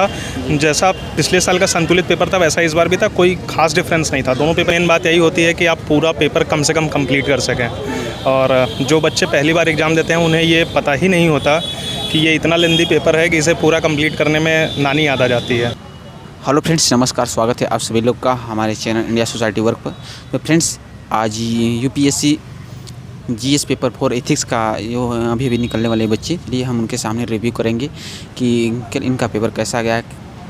था। जैसा पिछले साल का संतुलित पेपर था वैसा इस बार भी था, कोई खास डिफरेंस नहीं था दोनों पेपर। मेन बात यही होती है कि आप पूरा पेपर कम से कम कंप्लीट कर सकें, और जो बच्चे पहली बार एग्ज़ाम देते हैं उन्हें ये पता ही नहीं होता कि ये इतना लेंदी पेपर है कि इसे पूरा कंप्लीट करने में नानी याद आ जाती है। हेलो फ्रेंड्स, नमस्कार, स्वागत है आप सभी लोग का हमारे चैनल इंडिया सोसाइटी वर्क पर। तो फ्रेंड्स, आज यूपीएससी जीएस पेपर 4 एथिक्स का जो अभी निकलने वाले बच्चे, लिए हम उनके सामने रिव्यू करेंगे कि इनका पेपर कैसा गया,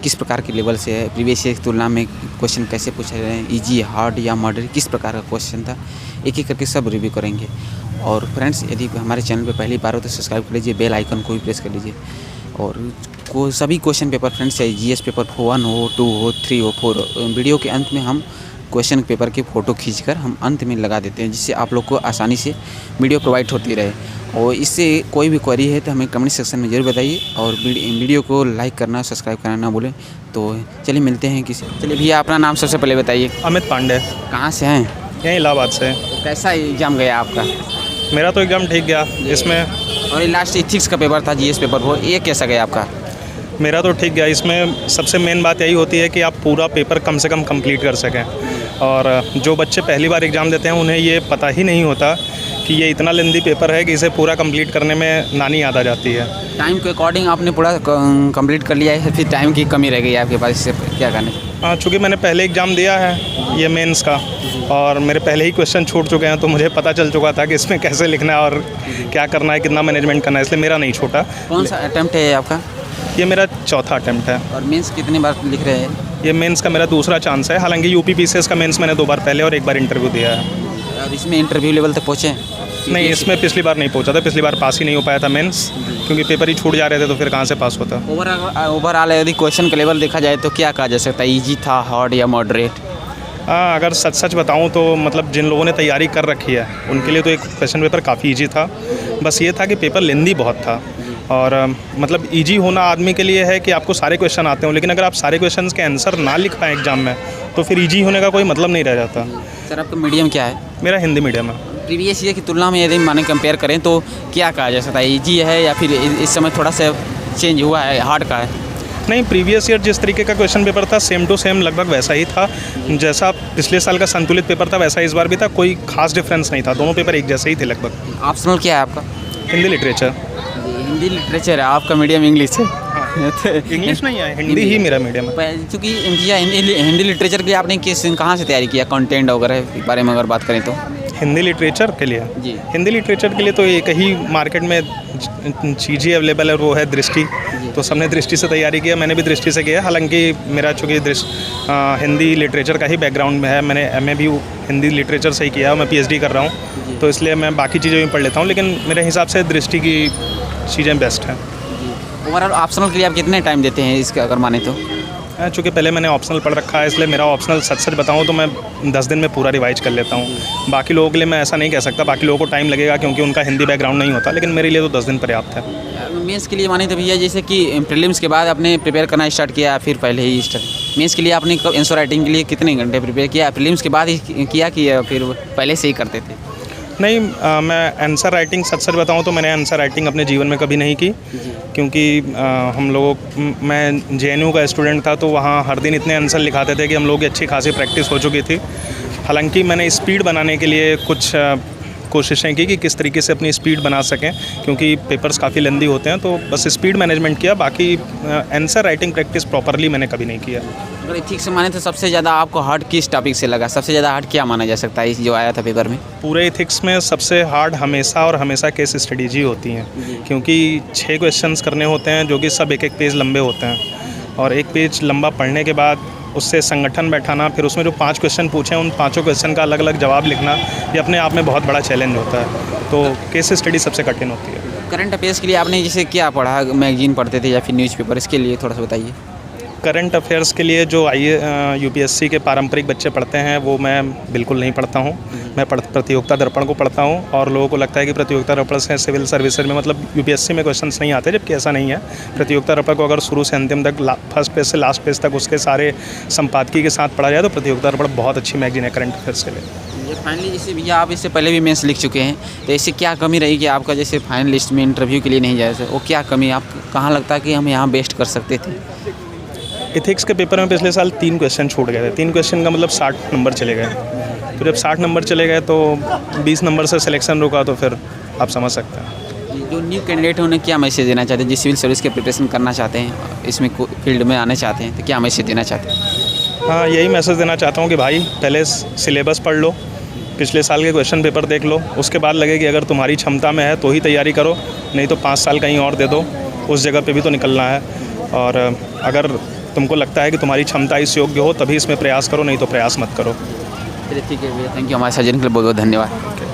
किस प्रकार के लेवल से है, प्रीवियस ईयर की तुलना में क्वेश्चन कैसे पूछे रहे हैं, ईजी, हार्ड या मॉडरेट, किस प्रकार का क्वेश्चन था, एक एक करके सब रिव्यू करेंगे। और फ्रेंड्स, यदि हमारे चैनल पर पहली बार हो तो सब्सक्राइब कर लीजिए, बेल आइकन को भी प्रेस कर लीजिए। और सभी क्वेश्चन पेपर फ्रेंड्स, चाहे जीएस पेपर 1 हो, 2 हो, 3 हो, 4 हो, वीडियो के अंत में हम क्वेश्चन पेपर की फ़ोटो खींचकर हम अंत में लगा देते हैं, जिससे आप लोग को आसानी से वीडियो प्रोवाइड होती रहे। और इससे कोई भी क्वेरी है तो हमें कमेंट सेक्शन में ज़रूर बताइए, और वीडियो को लाइक करना, सब्सक्राइब करना ना भूलें। तो चलिए मिलते हैं किसी। चलिए भैया, अपना नाम सबसे पहले बताइए। अमित पांडे। कहाँ से हैं? यहीं इलाहाबाद से। कैसा एग्ज़ाम गया आपका? मेरा तो एग्ज़ाम ठीक गया इसमें। और ये लास्ट एथिक्स का पेपर था, जीएस पेपर 4, ये कैसा गया आपका? मेरा तो ठीक गया। इसमें सबसे मेन बात यही होती है कि आप पूरा पेपर कम से कम कंप्लीट कर सकें, और जो बच्चे पहली बार एग्ज़ाम देते हैं उन्हें ये पता ही नहीं होता कि ये इतना लेंदी पेपर है कि इसे पूरा कंप्लीट करने में नानी याद आ जाती है। टाइम के अकॉर्डिंग आपने पूरा कंप्लीट कर लिया है, फिर टाइम की कमी रह गई आपके पास, इससे क्या करना? हाँ, चूँकि मैंने पहले एग्ज़ाम दिया है ये मेंस का, और मेरे पहले ही क्वेश्चन छूट चुके हैं, तो मुझे पता चल चुका था कि इसमें कैसे लिखना है और क्या करना है, कितना मैनेजमेंट करना है, इसलिए मेरा नहीं छूटा। कौन सा अटैम्प्ट है आपका? ये मेरा चौथा अटैम्प्ट है। और मेंस कितनी बार लिख रहे हैं? ये मेंस का मेरा दूसरा चांस है। हालांकि यूपी पीसीएस का मेंस मैंने 2 बार पहले और 1 बार इंटरव्यू दिया है। और इसमें इंटरव्यू लेवल तक पहुँचे? नहीं, इसमें पिछली बार नहीं पहुंचा था। पिछली बार पास ही नहीं हो पाया था मेंस, क्योंकि पेपर ही छूट जा रहे थे, तो फिर कहाँ से पास होता। ओवरऑल यदि क्वेश्चन का लेवल देखा जाए तो क्या कहा जा सकता है, ईजी था, हार्ड या मॉडरेट? हाँ, अगर सच बताऊं तो मतलब जिन लोगों ने तैयारी कर रखी है उनके लिए तो एक क्वेश्चन पेपर काफ़ी ईजी था। बस ये था कि पेपर लेंदी बहुत था, और मतलब ईजी होना आदमी के लिए है कि आपको सारे क्वेश्चन आते हों, लेकिन अगर आप सारे क्वेश्चन के आंसर ना लिख पाएँ एग्जाम में तो फिर ईजी होने का कोई मतलब नहीं रह जाता। सर, आपका मीडियम क्या है? मेरा हिंदी मीडियम है। प्रीवियस ईयर की तुलना में यदि माने कंपेयर करें तो क्या कहा जा सकता है, ईजी है या फिर इस समय थोड़ा सा चेंज हुआ है, हार्ड का है? नहीं, प्रीवियस ईयर जिस तरीके का क्वेश्चन पेपर था सेम टू सेम लगभग वैसा ही था। जैसा पिछले साल का संतुलित पेपर था वैसा इस बार भी था, कोई खास डिफरेंस नहीं था, दोनों पेपर एक जैसे ही थे लगभग। ऑप्शनल क्या है आपका? हिंदी लिटरेचर। हिंदी लिटरेचर है आपका, मीडियम इंग्लिश है? इंग्लिश नहीं है, हिंदी ही मेरा मीडियम है। क्योंकि हिंदी लिटरेचर के लिए आपने कहाँ से तैयारी किया, कंटेंट वगैरह के बारे में अगर बात करें तो? हिंदी लिटरेचर के लिए जी, हिंदी लिटरेचर के लिए तो एक ही मार्केट में चीज़ें अवेलेबल है, वो है दृष्टि। तो सबने दृष्टि से तैयारी किया, मैंने भी दृष्टि से किया। हालांकि मेरा चूँकि हिंदी लिटरेचर का ही बैकग्राउंड में है, मैंने एमए भी हिंदी लिटरेचर से ही किया है, मैं पीएचडी कर रहा हूँ, तो इसलिए मैं बाकी चीज़ें भी पढ़ लेता हूँ, लेकिन मेरे हिसाब से दृष्टि की चीज़ें बेस्ट हैं। ओवरऑल ऑप्शनल के लिए आप कितने टाइम देते हैं इसका अगर माने तो? चूँकि पहले मैंने ऑप्शनल पढ़ रखा है, इसलिए मेरा ऑप्शनल सच बताऊँ तो मैं 10 दिन में पूरा रिवाइज कर लेता हूँ। बाकी लोगों के लिए मैं ऐसा नहीं कह सकता, बाकी लोगों को टाइम लगेगा क्योंकि उनका हिंदी बैकग्राउंड नहीं होता, लेकिन मेरे लिए तो 10 दिन पर्याप्त है। मेंस के लिए माने तो भैया, जैसे कि प्रीलिम्स के बाद आपने प्रिपेयर करना स्टार्ट किया, फिर पहले ही स्टार्ट? मेंस के लिए आपने आंसर राइटिंग के लिए कितने घंटे प्रिपेयर किया? प्रीलिम्स के बाद ही किया कि फिर पहले से ही करते थे? नहीं, मैं आंसर राइटिंग सच बताऊं तो मैंने आंसर राइटिंग अपने जीवन में कभी नहीं की, क्योंकि हम लोग, मैं जेएनयू का स्टूडेंट था, तो वहाँ हर दिन इतने आंसर लिखाते थे कि हम लोग की अच्छी खासी प्रैक्टिस हो चुकी थी। हालांकि मैंने स्पीड बनाने के लिए कुछ कोशिशें की कि किस तरीके से अपनी स्पीड बना सकें, क्योंकि पेपर्स काफ़ी लेंदी होते हैं, तो बस स्पीड मैनेजमेंट किया। बाकी आंसर राइटिंग प्रैक्टिस प्रॉपरली मैंने कभी नहीं किया। अगर एथिक्स से माने तो सबसे ज़्यादा आपको हार्ड किस टॉपिक से लगा? सबसे ज़्यादा हार्ड क्या माना जा सकता है इस जो आया था पेपर में? पूरे एथिक्स में सबसे हार्ड हमेशा केस स्टडीज ही होती हैं, क्योंकि 6 क्वेश्चंस करने होते हैं जो कि सब एक पेज लंबे होते हैं, और एक पेज लंबा पढ़ने के बाद उससे संगठन बैठाना, फिर उसमें जो 5 क्वेश्चन पूछे हैं उन 5 क्वेश्चन का अलग अलग जवाब लिखना, ये अपने आप में बहुत बड़ा चैलेंज होता है। तो केस स्टडी सबसे कठिन होती है। करंट अफेयर्स के लिए आपने जैसे क्या पढ़ा, मैगजीन पढ़ते थे या फिर न्यूज़पेपर, इसके लिए थोड़ा सा बताइए। करंट अफेयर्स के लिए जो यूपीएससी के पारंपरिक बच्चे पढ़ते हैं वो मैं बिल्कुल नहीं पढ़ता हूँ। मैं प्रतियोगिता दर्पण को पढ़ता हूँ, और लोगों को लगता है कि प्रतियोगिता दर्पण से सिविल सर्विसेज में मतलब यूपीएससी में क्वेश्चंस नहीं आते, जबकि ऐसा नहीं है। प्रतियोगिता दर्पण को अगर शुरू से अंतिम तक, फर्स्ट पेज से लास्ट पेज तक उसके सारे संपादकीय के साथ पढ़ा जाए तो प्रतियोगिता दर्पण बहुत अच्छी मैगजीन है करंट अफेयर्स के लिए। फाइनली जैसे भैया आप इससे पहले भी मेंस लिख चुके हैं, तो इससे क्या कमी रही कि आपका जैसे फाइनल लिस्ट में इंटरव्यू के लिए नहीं जाए, वो क्या कमी आप कहाँ लगता है कि हम यहाँ बेस्ट कर सकते थे? इथिक्स के पेपर में पिछले साल 3 क्वेश्चन छूट गए थे। 3 क्वेश्चन का मतलब 60 नंबर चले गए। तो जब 60 नंबर चले गए तो 20 नंबर से सिलेक्शन रुका, तो फिर आप समझ सकते हैं। जो न्यू कैंडिडेट हैं उन्हें क्या मैसेज देना चाहते हैं, जो सिविल सर्विस की प्रिपरेशन करना चाहते हैं, इसमें फील्ड में आना चाहते हैं, तो क्या मैसेज देना चाहते हैं? हाँ, यही मैसेज देना चाहता हूँ कि भाई पहले सिलेबस पढ़ लो, पिछले साल के क्वेश्चन पेपर देख लो, उसके बाद लगे कि अगर तुम्हारी क्षमता में है तो ही तैयारी करो, नहीं तो 5 साल कहीं और दे दो, उस जगह पे भी तो निकलना है। और अगर तुमको लगता है कि तुम्हारी क्षमता इस योग्य हो तभी इसमें प्रयास करो, नहीं तो प्रयास मत करो। चलिए ठीक है भैया, थैंक यू, हमारे साथ जुड़ने के लिए बहुत बहुत धन्यवाद।